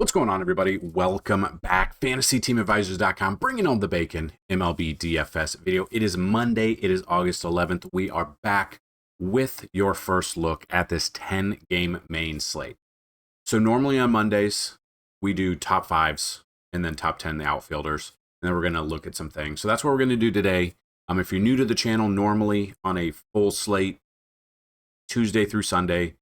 What's going on, everybody? Welcome back. FantasyTeamAdvisors.com, bringing on the bacon MLB DFS video. It is Monday. It is August 11th. We are back with your first look at this 10-game main slate. So normally on Mondays, we do top fives and then top 10 the outfielders. And then we're going to look at some things. So that's what we're going to do today. If you're new to the channel, normally on a full slate, Tuesday through Sunday,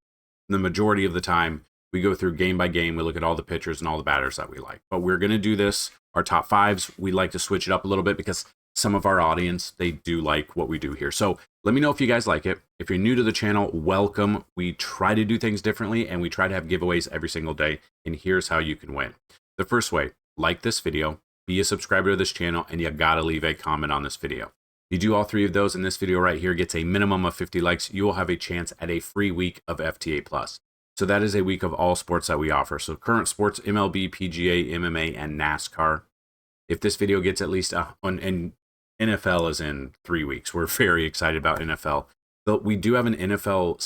the majority of the time, we go through game by game. We look at all the pitchers and all the batters that we like. But we're going to do this, our top fives. We like to switch it up a little bit because some of our audience, they do like what we do here. So let me know if you guys like it. If you're new to the channel, welcome. We try to do things differently, and we try to have giveaways every single day. And here's how you can win. The first way, like this video, be a subscriber to this channel, and you got to leave a comment on this video. You do all three of those, and this video right here gets a minimum of 50 likes. You will have a chance at a free week of FTA+. So that is a week of all sports that we offer. So current sports, MLB, PGA, MMA, and NASCAR. If this video gets at least, and NFL is in 3 weeks. We're very excited about NFL. But we do have an NFL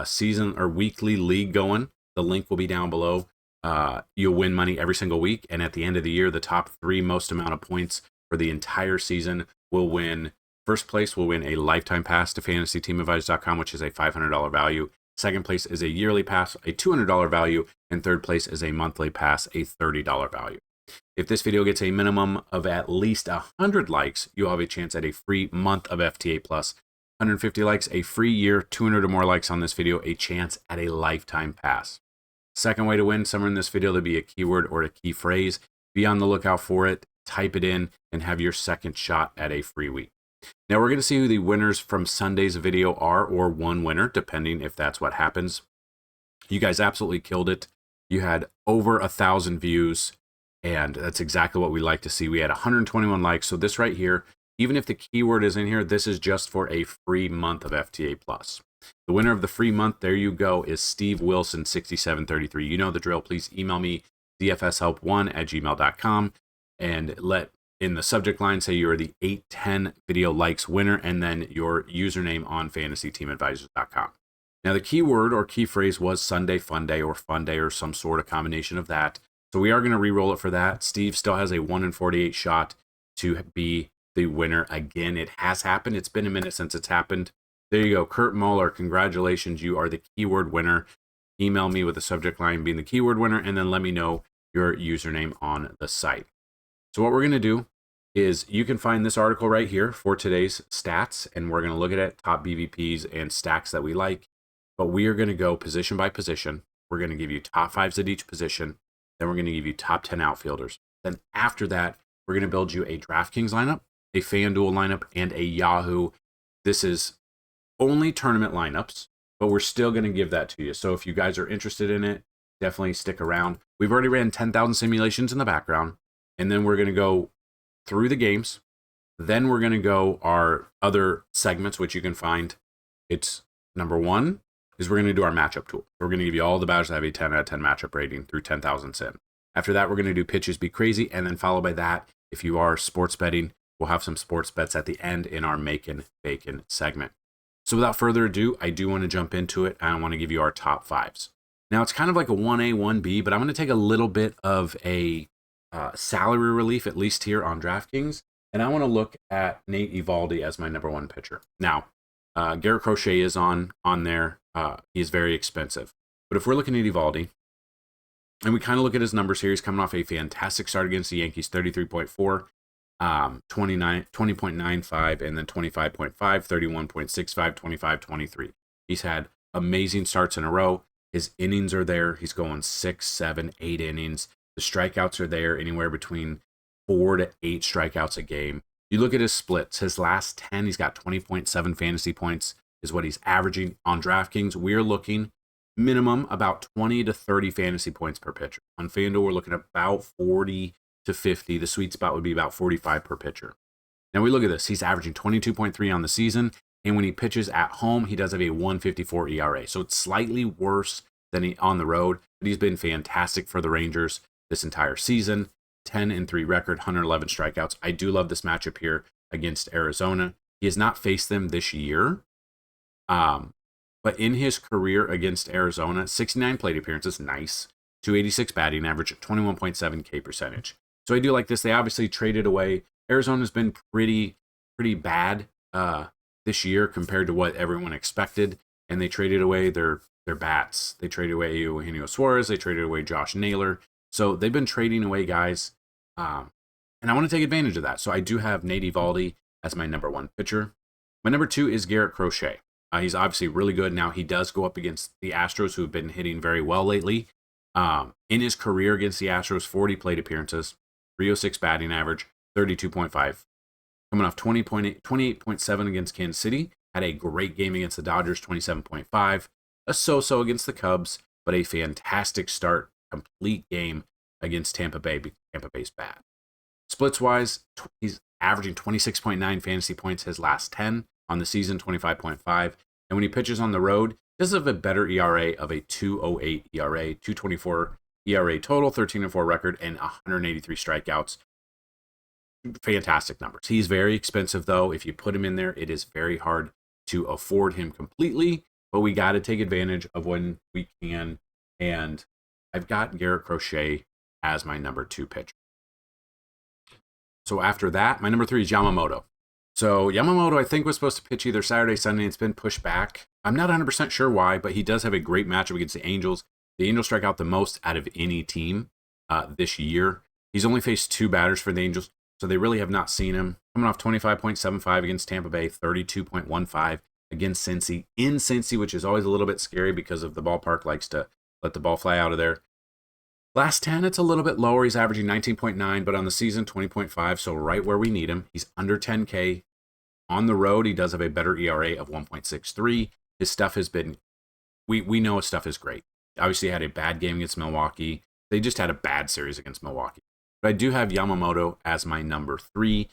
season or weekly league going. The link will be down below. You'll win money every single week. And at the end of the year, the top three most amount of points for the entire season will win. First place will win a lifetime pass to FantasyTeamAdvisors.com, which is a $500 value. Second place is a yearly pass, a $200 value, and third place is a monthly pass, a $30 value. If this video gets a minimum of at least 100 likes, you'll have a chance at a free month of FTA+. 150 likes, a free year. 200 or more likes on this video, a chance at a lifetime pass. Second way to win, somewhere in this video, there'll be a keyword or a key phrase. Be on the lookout for it, type it in, and have your second shot at a free week. Now we're going to see who the winners from Sunday's video are, or one winner, depending if that's what happens. You guys absolutely killed it. You had over 1,000 views, and that's exactly what we like to see. We had 121 likes. So this right here, even if the keyword is in here, this is just for a free month of FTA+. The winner of the free month, there you go, is Steve Wilson 6733. You know the drill. Please email me dfshelp1@gmail.com and let in the subject line say you're the 810 video likes winner, and then your username on FantasyTeamAdvisors.com. Now the keyword or key phrase was Sunday Fun Day or Fun Day or some sort of combination of that. So we are going to re-roll it for that. Steve still has a 1 in 48 shot to be the winner again. It has happened. It's been a minute since it's happened. There you go. Kurt Muller, congratulations. You are the keyword winner. Email me with the subject line being the keyword winner, and then let me know your username on the site. So what we're going to do is you can find this article right here for today's stats, and we're going to look at it, top BVPs and stacks that we like. But we are going to go position by position. We're going to give you top fives at each position. Then we're going to give you top 10 outfielders. Then after that, we're going to build you a DraftKings lineup, a Fanduel lineup, and a Yahoo. This is only tournament lineups, but we're still going to give that to you. So if you guys are interested in it, definitely stick around. We've already ran 10,000 simulations in the background, and then we're going to go through the games. Then we're going to go our other segments, which you can find. It's number one is we're going to do our matchup tool. We're going to give you all the batters that have a 10 out of 10 matchup rating through 10,000 sim. After that, we're going to do pitches be crazy. And then followed by that, if you are sports betting, we'll have some sports bets at the end in our Makin Bacon segment. So without further ado, I do want to jump into it. I want to give you our top fives. Now it's kind of like a 1A, 1B, but I'm going to take a little bit of a salary relief, at least here on DraftKings. And I want to look at Nate Eovaldi as my number one pitcher. Now, Garrett Crochet is on there. He is very expensive. But if we're looking at Eovaldi, and we kind of look at his numbers here, he's coming off a fantastic start against the Yankees, 33.4, 20.95, and then 25.5, 31.65, 25.23. He's had amazing starts in a row. His innings are there. He's going 6, 7, 8 innings. The strikeouts are there, anywhere between 4 to 8 strikeouts a game. You look at his splits. His last 10, he's got 20.7 fantasy points is what he's averaging on DraftKings. We're looking minimum about 20 to 30 fantasy points per pitcher. On FanDuel, we're looking at about 40 to 50. The sweet spot would be about 45 per pitcher. Now we look at this. He's averaging 22.3 on the season, and when he pitches at home, he does have a 1.54 ERA. So it's slightly worse than on the road, but he's been fantastic for the Rangers this entire season. 10-3 record, 111 strikeouts. I do love this matchup here against Arizona. He has not faced them this year, but in his career against Arizona, 69 plate appearances, nice. 286 batting average, 21.7 K percentage. So I do like this. They obviously traded away. Arizona's been pretty bad this year compared to what everyone expected, and they traded away their bats. They traded away Eugenio Suarez. They traded away Josh Naylor. So they've been trading away guys, and I want to take advantage of that. So I do have Nate Eovaldi as my number 1 pitcher. My number 2 is Garrett Crochet. He's obviously really good. Now he does go up against the Astros, who have been hitting very well lately. In his career against the Astros, 40 plate appearances, 306 batting average, 32.5. Coming off 28.7 against Kansas City. Had a great game against the Dodgers, 27.5. A so-so against the Cubs, but a fantastic start, complete game against Tampa Bay. Tampa Bay's bad. Splits-wise, he's averaging 26.9 fantasy points his last 10 on the season, 25.5. And when he pitches on the road, he does have a better ERA of a 2.08 ERA, 2.24 ERA total, 13-4 record, and 183 strikeouts. Fantastic numbers. He's very expensive, though. If you put him in there, it is very hard to afford him completely, but we got to take advantage of when we can. And I've got Garrett Crochet as my number 2 pitcher. So after that, my number 3 is Yamamoto. So Yamamoto, I think, was supposed to pitch either Saturday, Sunday. It's been pushed back. I'm not 100% sure why, but he does have a great matchup against the Angels. The Angels strike out the most out of any team this year. He's only faced 2 batters for the Angels, so they really have not seen him. Coming off 25.75 against Tampa Bay, 32.15 against Cincy. In Cincy, which is always a little bit scary because of the ballpark likes to let the ball fly out of there. Last 10, it's a little bit lower. He's averaging 19.9, but on the season, 20.5, so right where we need him. He's under 10K. On the road, he does have a better ERA of 1.63. His stuff has been, we know his stuff is great. Obviously, he had a bad game against Milwaukee. They just had a bad series against Milwaukee. But I do have Yamamoto as my number 3.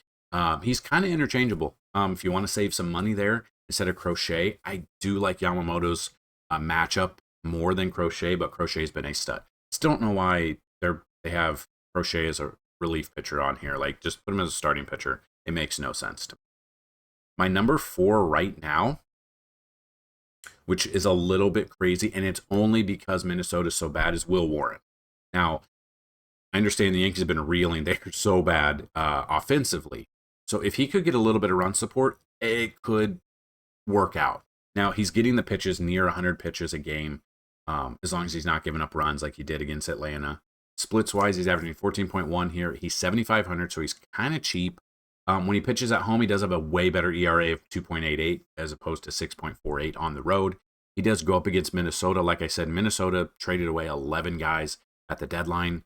He's kind of interchangeable. If you want to save some money there instead of Crochet, I do like Yamamoto's matchup more than Crochet, but Crochet's been a stud. Still don't know why they have Crochet as a relief pitcher on here. Like, just put him as a starting pitcher. It makes no sense to me. My number 4 right now, which is a little bit crazy, and it's only because Minnesota's so bad, is Will Warren. Now, I understand the Yankees have been reeling. They're so bad offensively. So if he could get a little bit of run support, it could work out. Now, he's getting the pitches near 100 pitches a game, as long as he's not giving up runs like he did against Atlanta. Splits-wise, he's averaging 14.1 here. He's 7,500, so he's kind of cheap. When he pitches at home, he does have a way better ERA of 2.88 as opposed to 6.48 on the road. He does go up against Minnesota. Like I said, Minnesota traded away 11 guys at the deadline,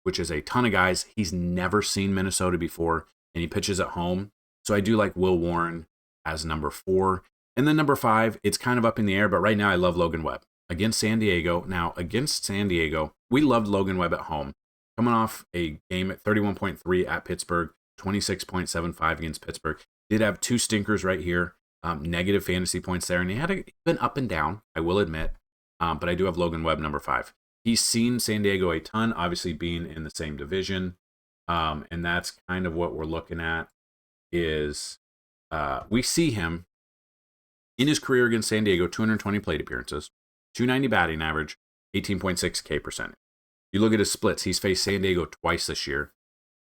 which is a ton of guys. He's never seen Minnesota before, and he pitches at home. So I do like Will Warren as number 4. And then number 5, it's kind of up in the air, but right now I love Logan Webb against San Diego. Now, against San Diego, we loved Logan Webb at home. Coming off a game at 31.3 at Pittsburgh, 26.75 against Pittsburgh. Did have 2 stinkers right here, negative fantasy points there, and he had been up and down, I will admit, but I do have Logan Webb number 5. He's seen San Diego a ton, obviously being in the same division, and that's kind of what we're looking at is we see him in his career against San Diego, 220 plate appearances, 290 batting average, 18.6 K percentage. You look at his splits. He's faced San Diego twice this year.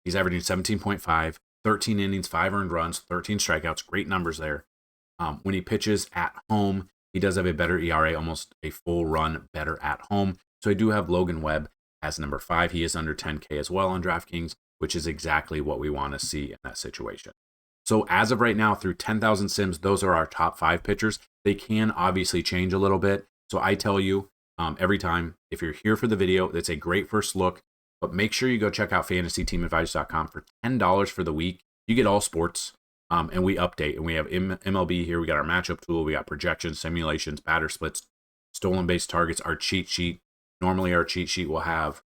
He's averaging 17.5, 13 innings, 5 earned runs, 13 strikeouts. Great numbers there. When he pitches at home, he does have a better ERA, almost a full run better at home. So I do have Logan Webb as number 5. He is under 10K as well on DraftKings, which is exactly what we want to see in that situation. So as of right now, through 10,000 sims, those are our top 5 pitchers. They can obviously change a little bit. So I tell you, every time, if you're here for the video, that's a great first look, but make sure you go check out FantasyTeamAdvisors.com for $10 for the week. You get all sports, and we update, and we have MLB here. We got our matchup tool. We got projections, simulations, batter splits, stolen base targets, our cheat sheet. Normally, our cheat sheet will have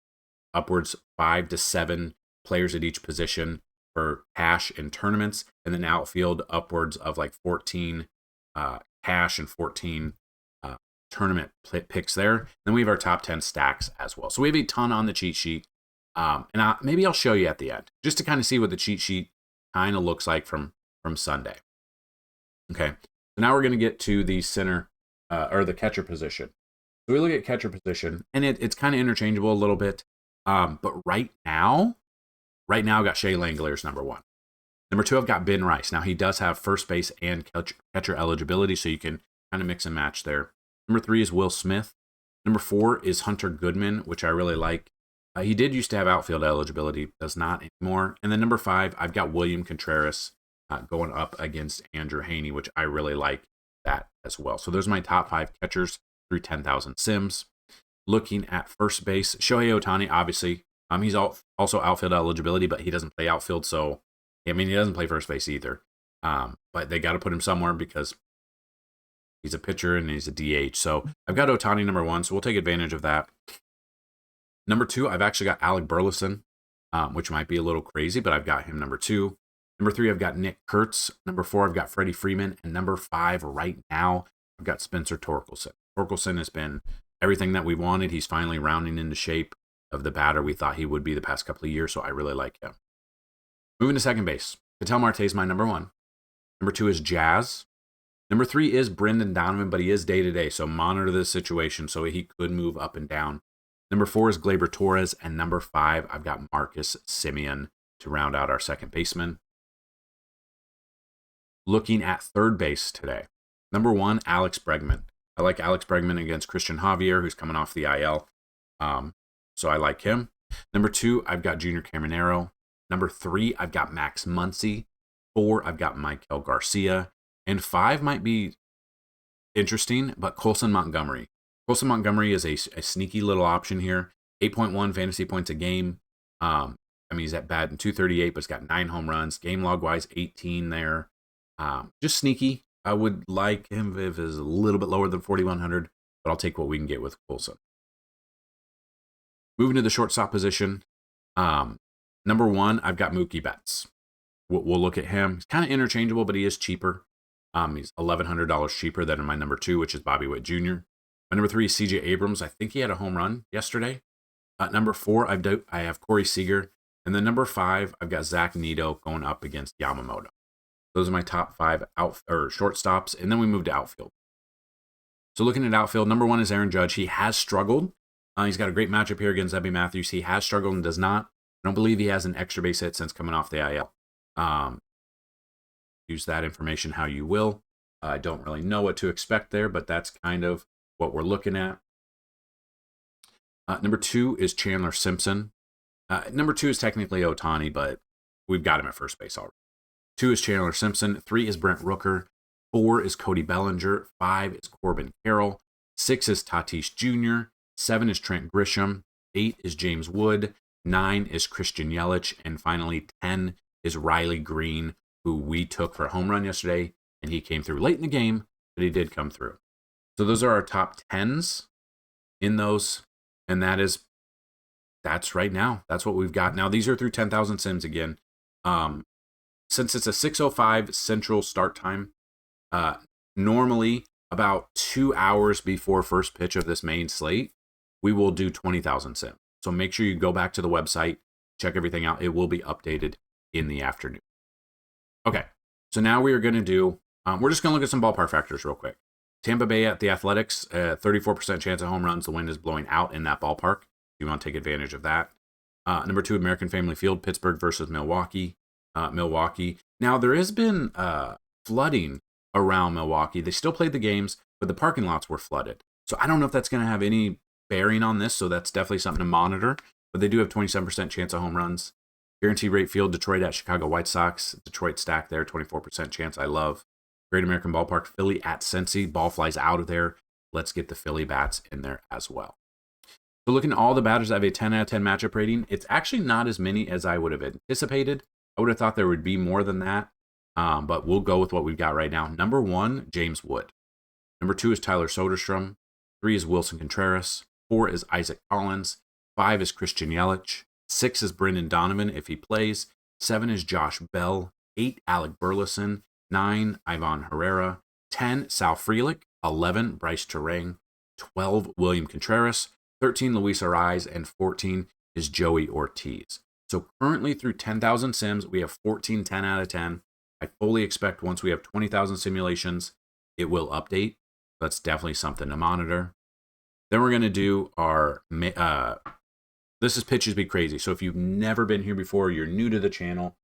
upwards 5 to 7 players at each position for cash in tournaments, and then outfield upwards of like 14 cash and 14 tournament picks there. Then we have our top 10 stacks as well. So we have a ton on the cheat sheet. And maybe I'll show you at the end just to kind of see what the cheat sheet kind of looks like from Sunday. Okay. So now we're going to get to the center or the catcher position. So we look at catcher position, and it's kind of interchangeable a little bit. But right now, I've got Shea Langoliers number 1. Number 2, I've got Ben Rice. Now, he does have first base and catcher eligibility, so you can kind of mix and match there. Number 3 is Will Smith. Number 4 is Hunter Goodman, which I really like. He did used to have outfield eligibility, does not anymore. And then number 5, I've got William Contreras going up against Andrew Haney, which I really like that as well. So those are my top 5 catchers through 10,000 sims. Looking at first base, Shohei Ohtani, obviously. He's also outfield eligibility, but he doesn't play outfield, so he doesn't play first base either. But they got to put him somewhere because he's a pitcher and he's a DH. So I've got Ohtani number 1, so we'll take advantage of that. Number 2, I've actually got Alec Burleson, which might be a little crazy, but I've got him number 2. Number 3, I've got Nick Kurtz. Number 4, I've got Freddie Freeman. And number 5, right now, I've got Spencer Torkelson. Torkelson has been everything that we wanted. He's finally rounding into shape of the batter we thought he would be the past couple of years, so I really like him. Moving to second base, Ketel Marte is my number 1. Number 2 is Jazz. Number 3 is Brendan Donovan, but he is day-to-day, so monitor this situation, so he could move up and down. Number 4 is Gleyber Torres, and number 5, I've got Marcus Semien to round out our second baseman. Looking at third base today, number 1, Alex Bregman. I like Alex Bregman against Christian Javier, who's coming off the IL, so I like him. Number 2, I've got Junior Caminero. Number 3, I've got Max Muncy. 4, I've got Michael Garcia. And 5 might be interesting, but Colson Montgomery. Colson Montgomery is a sneaky little option here. 8.1 fantasy points a game. He's at bat in 238, but he's got 9 home runs. Game log-wise, 18 there. Just sneaky. I would like him if it's a little bit lower than 4,100, but I'll take what we can get with Colson. Moving to the shortstop position. Number 1, I've got Mookie Betts. We'll look at him. He's kind of interchangeable, but he is cheaper. He's $1,100 cheaper than my number 2, which is Bobby Witt Jr. My number 3 is CJ Abrams. I think he had a home run yesterday. Number 4, I have Corey Seager. And then number 5, I've got Zach Neto going up against Yamamoto. Those are my top 5 shortstops. And then we move to outfield. So looking at outfield, number 1 is Aaron Judge. He has struggled. He's got a great matchup here against Zebby Matthews. He has struggled and does not. I don't believe he has an extra base hit since coming off the IL. Use that information how you will. I don't really know what to expect there, but that's kind of what we're looking at. Number 2 is Chandler Simpson. Number 2 is technically Ohtani, but we've got him at first base already. 2 is Chandler Simpson. 3 is Brent Rooker. 4 is Cody Bellinger. 5 is Corbin Carroll. 6 is Tatis Jr. 7 is Trent Grisham. 8 is James Wood. 9 is Christian Yelich. And finally, 10 is Riley Green, who we took for a home run yesterday, and he came through late in the game, but he did come through. So those are our top 10s in those, and that's right now. That's what we've got. Now, these are through 10,000 sims again. Since it's a 6:05 Central start time, normally about 2 hours before first pitch of this main slate, we will do 20,000 sims. So make sure you go back to the website, check everything out. It will be updated in the afternoon. Okay, so now we are going to do, we're just going to look at some ballpark factors real quick. Tampa Bay at the Athletics, 34% chance of home runs. The wind is blowing out in that ballpark. You want to take advantage of that. Number 2, American Family Field, Pittsburgh versus Milwaukee. Milwaukee. Now, there has been flooding around Milwaukee. They still played the games, but the parking lots were flooded. So I don't know if that's going to have any bearing on this, so that's definitely something to monitor. But they do have 27% chance of home runs. Guaranteed Rate Field, Detroit at Chicago White Sox. Detroit stacked there, 24% chance. I love. Great American Ballpark, Philly at Cincy. Ball flies out of there. Let's get the Philly bats in there as well. So looking at all the batters that have a 10 out of 10 matchup rating, it's actually not as many as I would have anticipated. I would have thought there would be more than that, but we'll go with what we've got right now. Number 1, James Wood. Number 2 is Tyler Soderstrom. 3 is Wilson Contreras. 4 is Isaac Collins. 5 is Christian Yelich. 6 is Brendan Donovan if he plays. 7 is Josh Bell. 8, Alec Burleson. 9, Ivan Herrera. 10, Sal Frelick. 11, Bryce Terang. 12, William Contreras. 13, Luis Ariz. And 14 is Joey Ortiz. So currently through 10,000 sims, we have 14 10 out of 10. I fully expect once we have 20,000 simulations, it will update. That's definitely something to monitor. Then we're going to do our, this is Pitches Be Crazy. So if you've never been here before, you're new to the channel,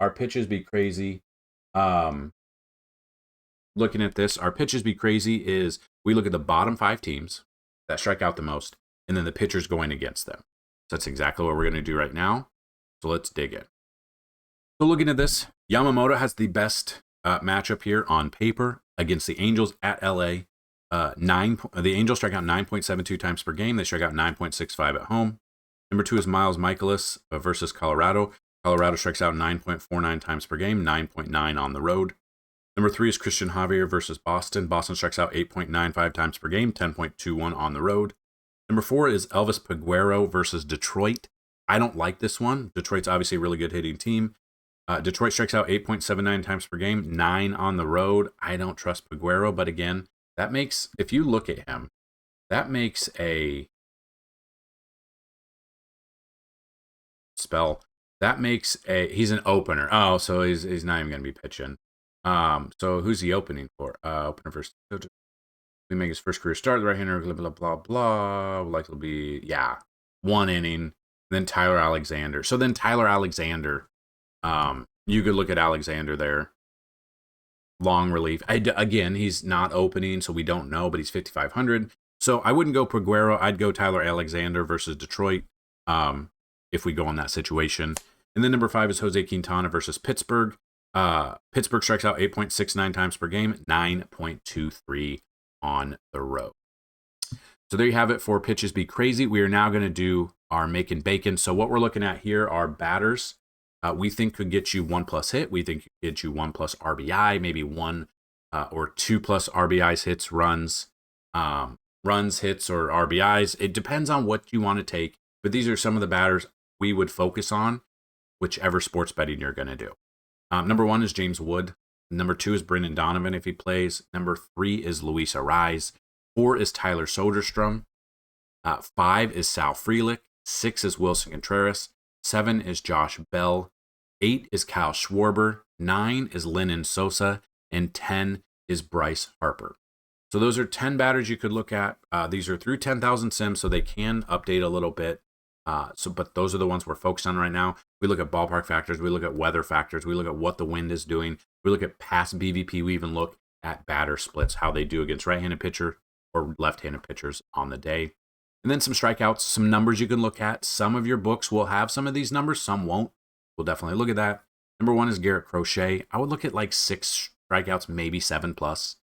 our Pitches Be Crazy, looking at this, our Pitches Be Crazy is we look at the bottom 5 teams that strike out the most, and then the pitchers going against them. So that's exactly what we're going to do right now. So let's dig in. So looking at this, Yamamoto has the best matchup here on paper against the Angels at LA. The Angels strike out 9.72 times per game. They strike out 9.65 at home. Number 2 is Miles Michaelis versus Colorado. Colorado strikes out 9.49 times per game, 9.9 on the road. Number 3 is Christian Javier versus Boston. Boston strikes out 8.95 times per game, 10.21 on the road. Number 4 is Elvis Peguero versus Detroit. I don't like this one. Detroit's obviously a really good hitting team. Detroit strikes out 8.79 times per game, 9 on the road. I don't trust Peguero, but again, that makes, if you look at him, that makes a spell. That makes a, he's an opener. Oh, so he's not even going to be pitching. So who's he opening for? Opener first. We make his first career start. The right-hander, blah, blah, blah, blah. Like it'll be, yeah, 1 inning. Then Tyler Alexander. So then Tyler Alexander, you could look at Alexander there. Long relief. Again, he's not opening, so we don't know, but he's 5,500. So I wouldn't go Peguero. I'd go Tyler Alexander versus Detroit if we go on that situation. And then number 5 is Jose Quintana versus Pittsburgh. Pittsburgh strikes out 8.69 times per game, 9.23 on the road. So there you have it for Pitches Be Crazy. We are now going to do our Makin Bacon. So what we're looking at here are batters we think could get you 1+ hit. We think could get you 1+ RBI, maybe 1 or 2+ RBIs, hits, runs, hits, or RBIs. It depends on what you want to take. But these are some of the batters we would focus on, whichever sports betting you're going to do. Number 1 is James Wood. Number 2 is Brendan Donovan if he plays. Number 3 is Luis Arraez. 4 is Tyler Soderstrom. 5 is Sal Frelick. 6 is Wilson Contreras. 7 is Josh Bell. 8 is Kyle Schwarber. 9 is Lennon Sosa. And 10 is Bryce Harper. So those are 10 batters you could look at. These are through 10,000 sims, so they can update a little bit. But those are the ones we're focused on right now. We look at ballpark factors. We look at weather factors. We look at what the wind is doing. We look at past BVP. We even look at batter splits, how they do against right-handed pitcher or left-handed pitchers on the day. And then some strikeouts, some numbers you can look at. Some of your books will have some of these numbers. Some won't. We'll definitely look at that. Number 1 is Garrett Crochet. I would look at like 6 strikeouts, maybe 7+.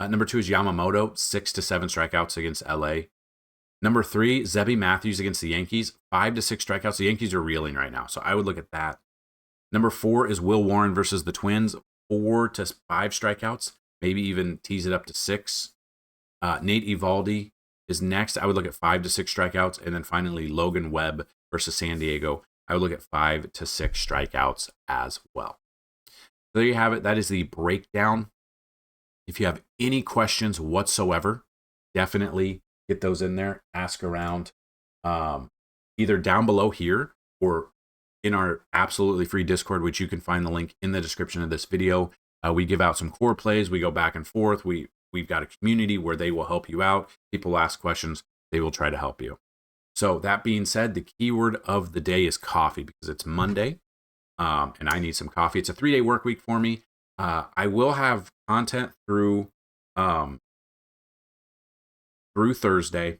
Number 2 is Yamamoto, 6 to 7 strikeouts against LA. Number 3, Zebby Matthews against the Yankees, 5 to 6 strikeouts. The Yankees are reeling right now, so I would look at that. Number 4 is Will Warren versus the Twins, 4 to 5 strikeouts, maybe even tease it up to 6. Nate Eovaldi is next. I would look at 5 to 6 strikeouts. And then finally, Logan Webb versus San Diego. I would look at 5 to 6 strikeouts as well. There you have it. That is the breakdown. If you have any questions whatsoever, definitely get those in there. Ask around either down below here or in our absolutely free Discord, which you can find the link in the description of this video. We give out some core plays. We go back and forth. We've got a community where they will help you out. People ask questions. They will try to help you. So that being said, the keyword of the day is coffee because it's Monday and I need some coffee. It's a 3-day work week for me. I will have content through Thursday.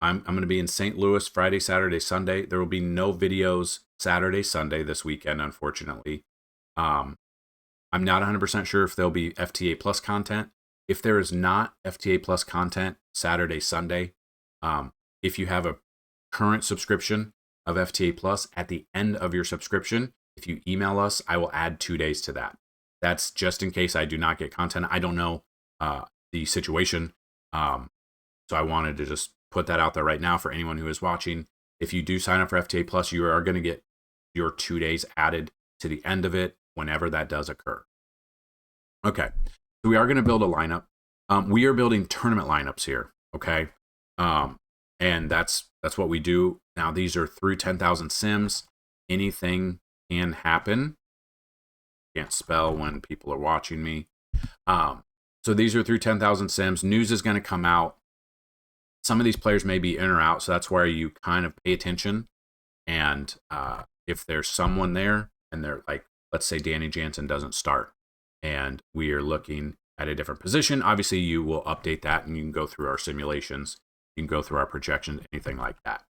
I'm going to be in St. Louis Friday, Saturday, Sunday. There will be no videos Saturday, Sunday this weekend, unfortunately. I'm not 100% sure if there'll be FTA Plus content. If there is not FTA Plus content Saturday, Sunday, if you have a current subscription of FTA Plus, at the end of your subscription, if you email us, I will add 2 days to that. That's just in case I do not get content. I don't know the situation. So I wanted to just put that out there right now for anyone who is watching. If you do sign up for FTA Plus, you are going to get your 2 days added to the end of it whenever that does occur. Okay, so we are going to build a lineup. We are building tournament lineups here, okay? And that's what we do. Now, these are through 10,000 sims. Anything can happen. Can't spell when people are watching me. So these are through 10,000 sims. News is going to come out some of these players may be in or out, so that's where you kind of pay attention. And if there's someone there and they're like, let's say Danny Jansen doesn't start and we are looking at a different position, obviously you will update that and you can go through our simulations, you can go through our projections, anything like that.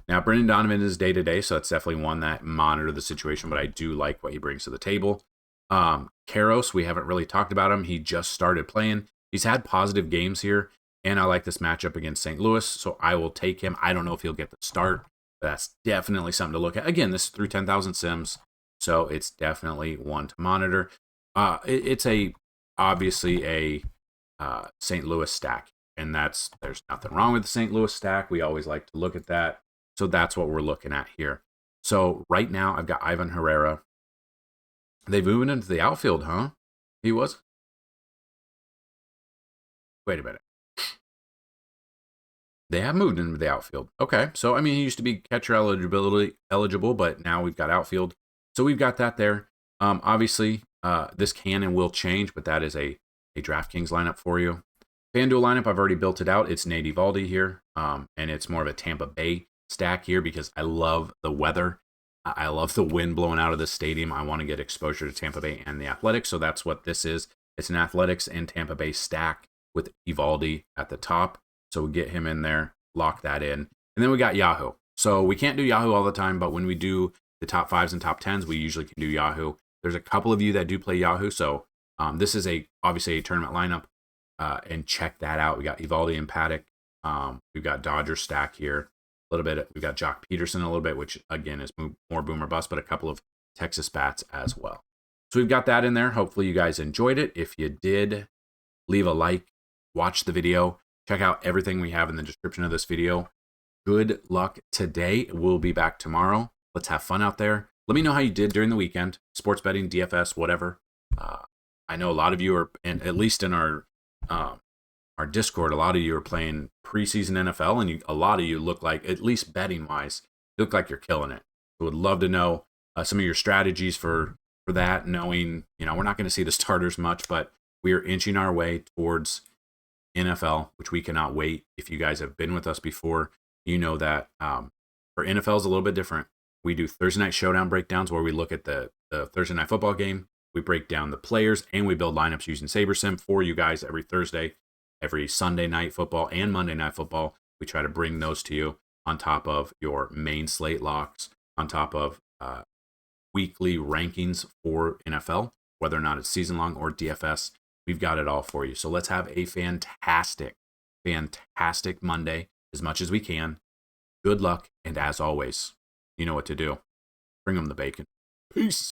Now, Brendan Donovan is day-to-day, so that's definitely one that monitor the situation, but I do like what he brings to the table. Karros, we haven't really talked about him. He just started playing. He's had positive games here, and I like this matchup against St. Louis, so I will take him. I don't know if he'll get the start, but that's definitely something to look at. Again, this is through 10,000 sims, so it's definitely one to monitor. It's obviously a St. Louis stack, and there's nothing wrong with the St. Louis stack. We always like to look at that. So that's what we're looking at here. So right now I've got Ivan Herrera. They've moved into the outfield, huh? He was? Wait a minute. They have moved into the outfield. Okay. So, I mean, he used to be catcher eligible, but now we've got outfield. So we've got that there. Obviously, this can and will change, but that is a DraftKings lineup for you. FanDuel lineup, I've already built it out. It's Nate Eovaldi here, and it's more of a Tampa Bay stack here because I love the weather. I love the wind blowing out of the stadium. I want to get exposure to Tampa Bay and the Athletics, so that's what this is. It's an Athletics and Tampa Bay stack with Eovaldi at the top. So we get him in there, lock that in. And then we got Yahoo. So we can't do Yahoo all the time, but when we do the top 5s and top 10s, we usually can do Yahoo. There's a couple of you that do play Yahoo, so this is obviously a tournament lineup, and check that out. We got Eovaldi and Paddock. We've got Dodger stack here. A little bit. We've got Jock Peterson a little bit, which again is more boom or bust, but a couple of Texas bats as well. So we've got that in there. Hopefully you guys enjoyed it. If you did, leave a like, watch the video, check out everything we have in the description of this video. Good luck today. We'll be back tomorrow. Let's have fun out there. Let me know how you did during the weekend. Sports betting, DFS, whatever. I know a lot of you are, and at least in our Discord, a lot of you are playing preseason NFL, and a lot of you look like, at least betting wise, look like you're killing it. I would love to know some of your strategies for that, knowing, we're not going to see the starters much, but we are inching our way towards NFL, which we cannot wait. If you guys have been with us before, you know that for NFL is a little bit different. We do Thursday night showdown breakdowns where we look at the Thursday night football game. We break down the players and we build lineups using SaberSim for you guys every Thursday, every Sunday night football and Monday night football. We try to bring those to you on top of your main slate locks, on top of weekly rankings for NFL, whether or not it's season long or DFS. We've got it all for you. So let's have a fantastic Monday as much as we can. Good luck. And as always, you know what to do. Bring them the bacon. Peace.